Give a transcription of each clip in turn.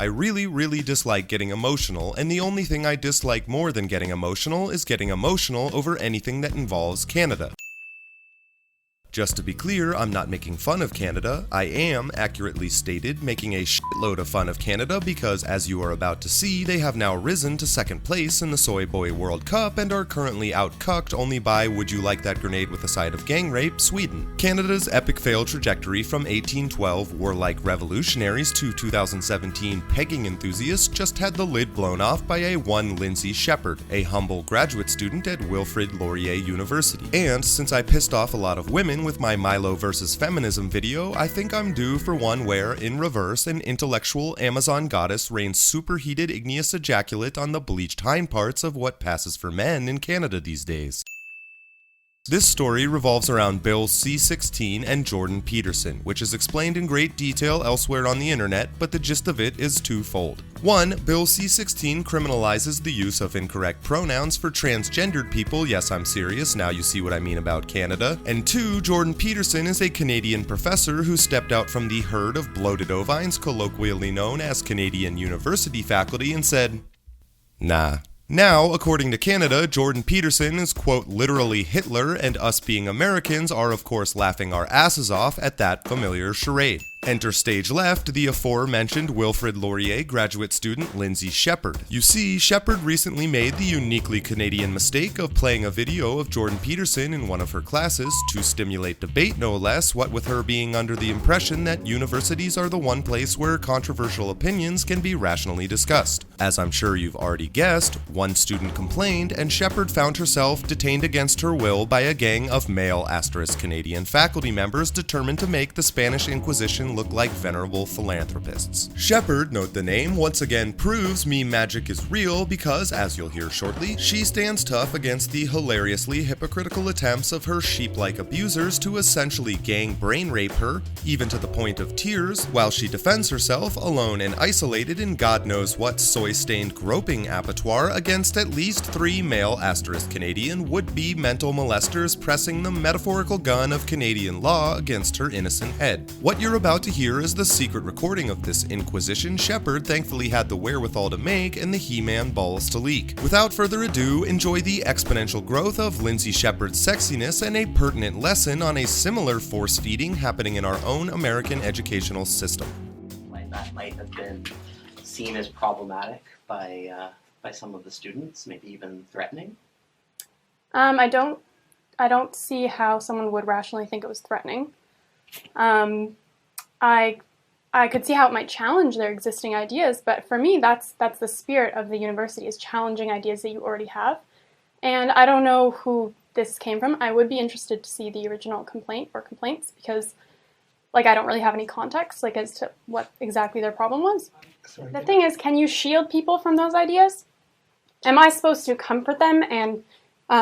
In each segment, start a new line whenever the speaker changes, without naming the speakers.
I really, really dislike getting emotional, and the only thing I dislike more than getting emotional is getting emotional over anything that involves Canada. Just to be clear, I'm not making fun of Canada. I am, accurately stated, making a shitload of fun of Canada because, as you are about to see, they have now risen to second place in the Soy Boy World Cup and are currently out-cucked only by Would You Like That Grenade with a Side of Gang Rape, Sweden. Canada's epic fail trajectory from 1812 warlike revolutionaries to 2017 pegging enthusiasts just had the lid blown off by a one Lindsay Shepherd, a humble graduate student at Wilfrid Laurier University. And since I pissed off a lot of women with my Milo versus feminism video, I think I'm due for one where, in reverse, an intellectual Amazon goddess rains superheated igneous ejaculate on the bleached hind parts of what passes for men in Canada these days. This story revolves around Bill C-16 and Jordan Peterson, which is explained in great detail elsewhere on the internet, but the gist of it is twofold. 1. Bill C-16 criminalizes the use of incorrect pronouns for transgendered people, yes I'm serious, now you see what I mean about Canada. And 2. Jordan Peterson is a Canadian professor who stepped out from the herd of bloated ovines colloquially known as Canadian university faculty and said, nah. Now, according to Canada, Jordan Peterson is, quote, literally Hitler, and us being Americans are of course laughing our asses off at that familiar charade. Enter stage left, the aforementioned Wilfrid Laurier graduate student Lindsay Shepherd. You see, Shepherd recently made the uniquely Canadian mistake of playing a video of Jordan Peterson in one of her classes to stimulate debate no less, what with her being under the impression that universities are the one place where controversial opinions can be rationally discussed. As I'm sure you've already guessed, one student complained and Shepherd found herself detained against her will by a gang of male Canadian faculty members determined to make the Spanish Inquisition look like venerable philanthropists. Shepherd, note the name, once again proves meme magic is real because, as you'll hear shortly, she stands tough against the hilariously hypocritical attempts of her sheep-like abusers to essentially gang brain rape her, even to the point of tears, while she defends herself alone and isolated in God knows what soy-stained groping abattoir against at least 3 male Canadian would-be mental molesters pressing the metaphorical gun of Canadian law against her innocent head. What you're about to hear is the secret recording of this inquisition Shepherd thankfully had the wherewithal to make and the He-Man balls to leak. Without further ado, enjoy the exponential growth of Lindsay Shepherd's sexiness and a pertinent lesson on a similar force-feeding happening in our own American educational system.
That might have been seen as problematic by some of the students, maybe even threatening.
I don't see how someone would rationally think it was threatening. I could see how it might challenge their existing ideas, but for me, that's the spirit of the university, is challenging ideas that you already have. And I don't know who this came from. I would be interested to see the original complaint or complaints because, I don't really have any context, as to what exactly their problem was.
Sorry.
The thing is, can you shield people from those ideas? Am I supposed to comfort them and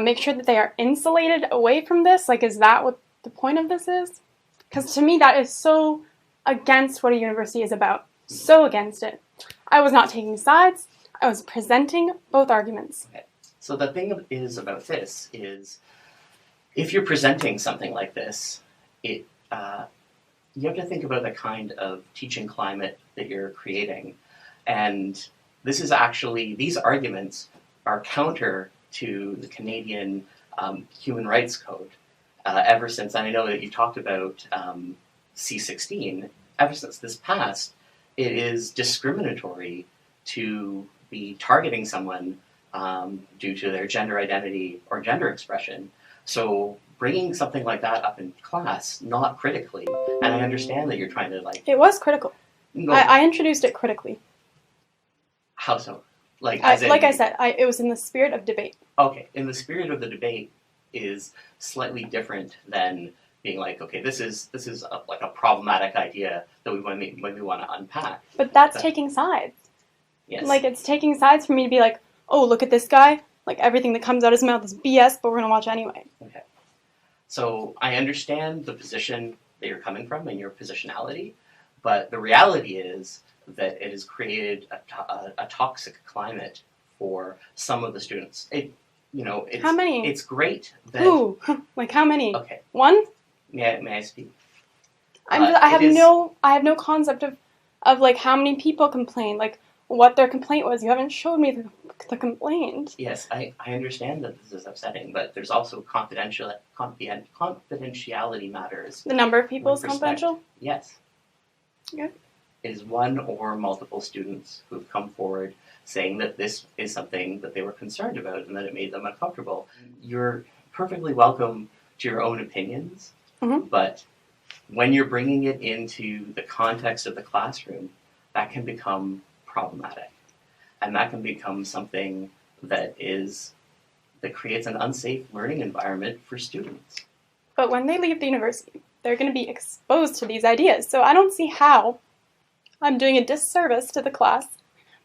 make sure that they are insulated away from this? Is that what the point of this is? Because to me, that is so against what a university is about. So against it. I was not taking sides. I was presenting both arguments.
Okay. So the thing about this is, if you're presenting something like this, you have to think about the kind of teaching climate that you're creating. And this is actually, these arguments are counter to the Canadian Human Rights Code. Ever since, and I know that you talked about C-16, ever since this passed, it is discriminatory to be targeting someone due to their gender identity or gender expression. So bringing something like that up in class, not critically, and I understand that you're trying to
It was critical.
No.
I introduced it critically.
How so?
I said, it was in the spirit of debate.
Okay, in the spirit of the debate is slightly different than being okay, this is a problematic idea that we might want to unpack.
But that's taking sides.
Yes.
It's taking sides for me to be oh, look at this guy. Everything that comes out of his mouth is BS, but we're going to watch anyway.
Okay. So I understand the position that you're coming from and your positionality, but the reality is that it has created a toxic climate for some of the students.
How many?
It's great that...
Who? How many?
Okay.
One?
May I speak?
I have no concept of like how many people complained, like what their complaint was. You haven't showed me the complaint.
Yes, I understand that this is upsetting, but there's also confidentiality matters.
The number of people is
With respect.
confidential?
Yes.
Okay.
Is one or multiple students who've come forward saying that this is something that they were concerned about and that it made them uncomfortable. You're perfectly welcome to your own opinions, but when you're bringing it into the context of the classroom, that can become problematic. And that can become something that creates an unsafe learning environment for students.
But when they leave the university, they're going to be exposed to these ideas. So I don't see how I'm doing a disservice to the class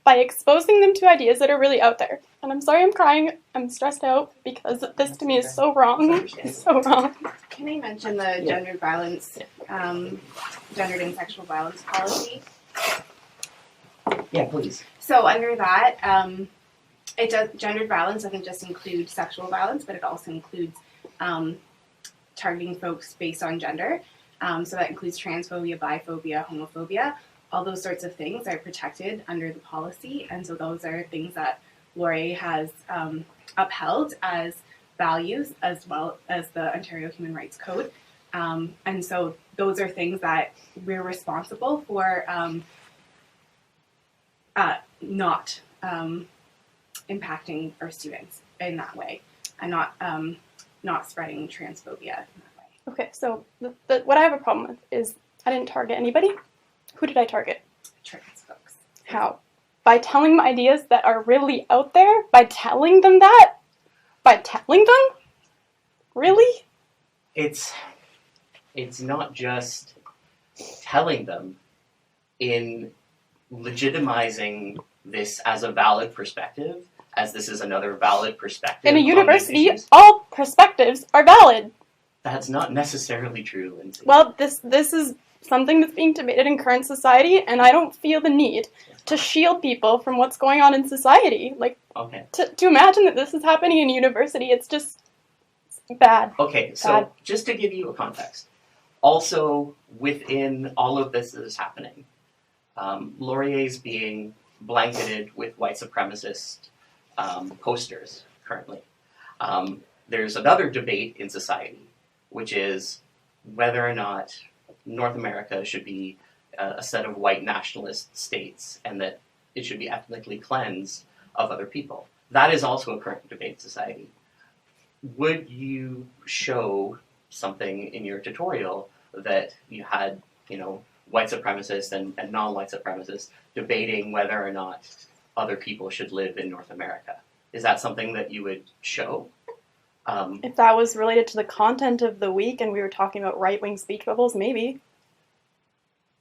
by exposing them to ideas that are really out there. And I'm sorry I'm crying. I'm stressed out because this to me is so wrong. It's so wrong.
Can I mention the gendered violence, gendered and sexual violence policy?
Yeah, please.
So under that, it does, gendered violence doesn't just include sexual violence, but it also includes targeting folks based on gender. So that includes transphobia, biphobia, homophobia. All those sorts of things are protected under the policy, and so those are things that Laurier has upheld as values as well as the Ontario Human Rights Code. And so those are things that we're responsible for not impacting our students in that way, and not spreading transphobia in that way.
Okay, so what I have a problem with is I didn't target anybody. Who did I target?
Trans folks.
How? By telling them ideas that are really out there? By telling them that? By telling them? Really?
It's not just telling them in legitimizing this as a valid perspective, as this is another valid perspective.
In a
on these
university,
issues.
all perspectives are valid.
That's not necessarily true, Lindsay.
Well, this is something that's being debated in current society, and I don't feel the need to shield people from what's going on in society. Like,
okay.
to imagine that this is happening in university, it's just bad.
Okay, so
Bad.
just to give you a context, also within all of this that is happening, Laurier's being blanketed with white supremacist posters currently. There's another debate in society, which is whether or not North America should be a set of white nationalist states and that it should be ethnically cleansed of other people. That is also a current debate in society. Would you show something in your tutorial that you had, white supremacists and non-white supremacists debating whether or not other people should live in North America? Is that something that you would show?
If that was related to the content of the week and we were talking about right-wing speech bubbles, maybe.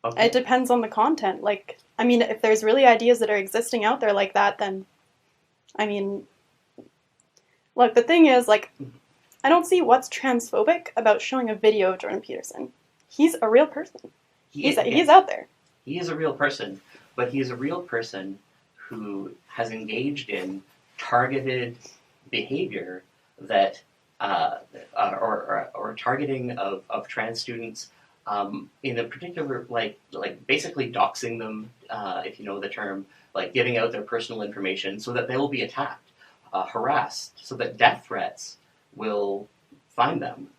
Okay.
It depends on the content. Like, I mean, if there's really ideas that are existing out there like that, then, I mean, look, the thing is, like, I don't see what's transphobic about showing a video of Jordan Peterson. He's a real person. He's out there.
He is a real person, but he is a real person who has engaged in targeted behavior that, or targeting of trans students in a particular, like basically doxing them, if you know the term, like giving out their personal information so that they will be attacked, harassed, so that death threats will find them.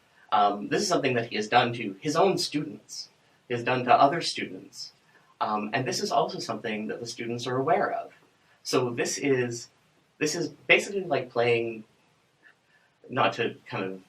This is something that he has done to his own students. He has done to other students. And this is also something that the students are aware of. So this is basically like playing, not to kind of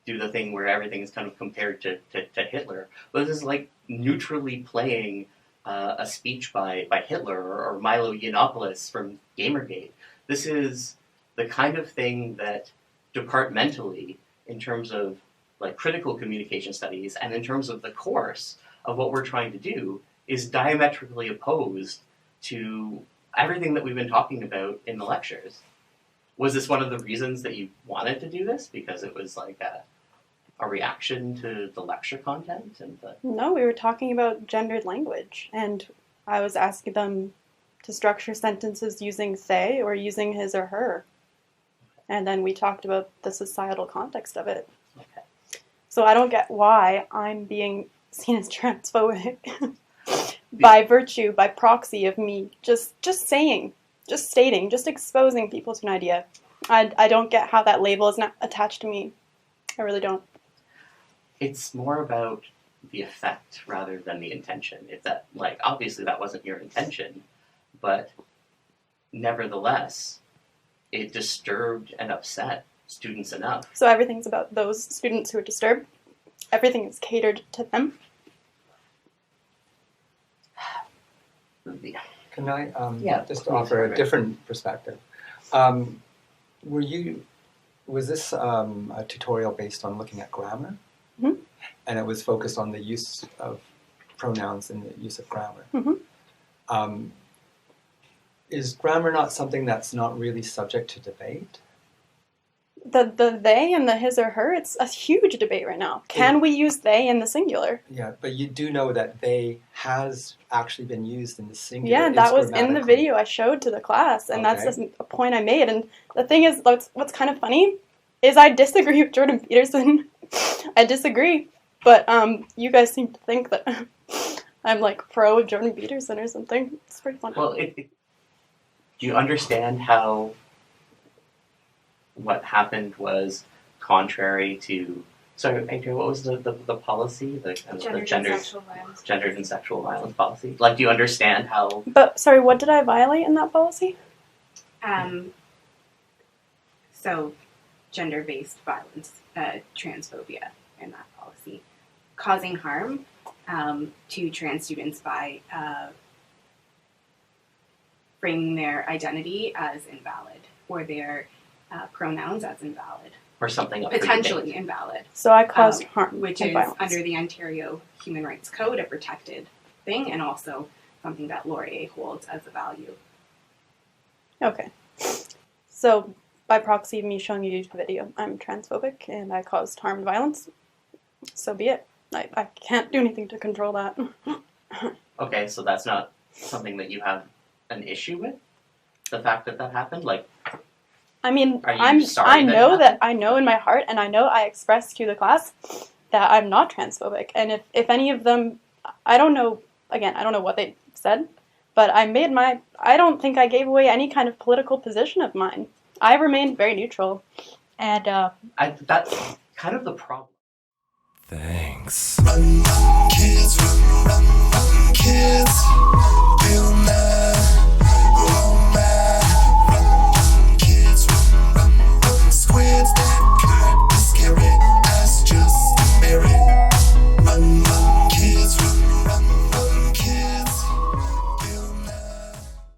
do the thing where everything is kind of compared to Hitler, but this is like neutrally playing a speech by Hitler or Milo Yiannopoulos from Gamergate. This is the kind of thing that departmentally, in terms of like critical communication studies and in terms of the course of what we're trying to do, is diametrically opposed to everything that we've been talking about in the lectures. Was this one of the reasons that you wanted to do this? Because it was like a reaction to the lecture content?
No, we were talking about gendered language, and I was asking them to structure sentences using they or using his or her. And then we talked about the societal context of it.
Okay.
So I don't get why I'm being seen as transphobic by virtue, by proxy of me just saying, just stating, just exposing people to an idea. I don't get how that label is not attached to me. I really don't.
It's more about the effect rather than the intention. It's that, like, obviously that wasn't your intention, but nevertheless, it disturbed and upset students enough.
So everything's about those students who are disturbed? Everything is catered to them?
Can I just
please,
offer a
Robert.
different perspective? Was this a tutorial based on looking at grammar?
Mm-hmm.
And it was focused on the use of pronouns and the use of grammar.
Mm-hmm.
Is grammar not something that's not really subject to debate?
The they and the his or her, it's a huge debate right now. Can we use they in the singular?
Yeah, but you do know that they has actually been used in the singular.
Yeah, that was in the video I showed to the class, and that's just a point I made. And the thing is, what's kind of funny is I disagree with Jordan Peterson. I disagree, but you guys seem to think that I'm like pro Jordan Peterson or something. It's pretty funny.
Well, do you understand how what happened was contrary to... Sorry, Adrian, what was the policy? The gendered and sexual violence policy? Like, do you understand how...
But, sorry, what did I violate in that policy?
So, gender-based violence, transphobia in that policy, causing harm to trans students by framing their identity as invalid or their pronouns as invalid.
Or something up for
Potentially
debate.
invalid.
So I caused harm
Which
and
is,
violence.
under the Ontario Human Rights Code, a protected thing, and also something that Laurier holds as a value.
Okay. So, by proxy of me showing you the video, I'm transphobic and I caused harm and violence. So be it. I can't do anything to control that.
Okay, so that's not something that you have an issue with? The fact that that happened? Like,
I mean,
Are you
I
sorry
know
that
I know in my heart, and I know I expressed to the class that I'm not transphobic. And if any of them, I don't know, again, I don't know what they said, but I don't think I gave away any kind of political position of mine. I remained very neutral. And,
that's kind of the problem.
Thanks.
Run, kids.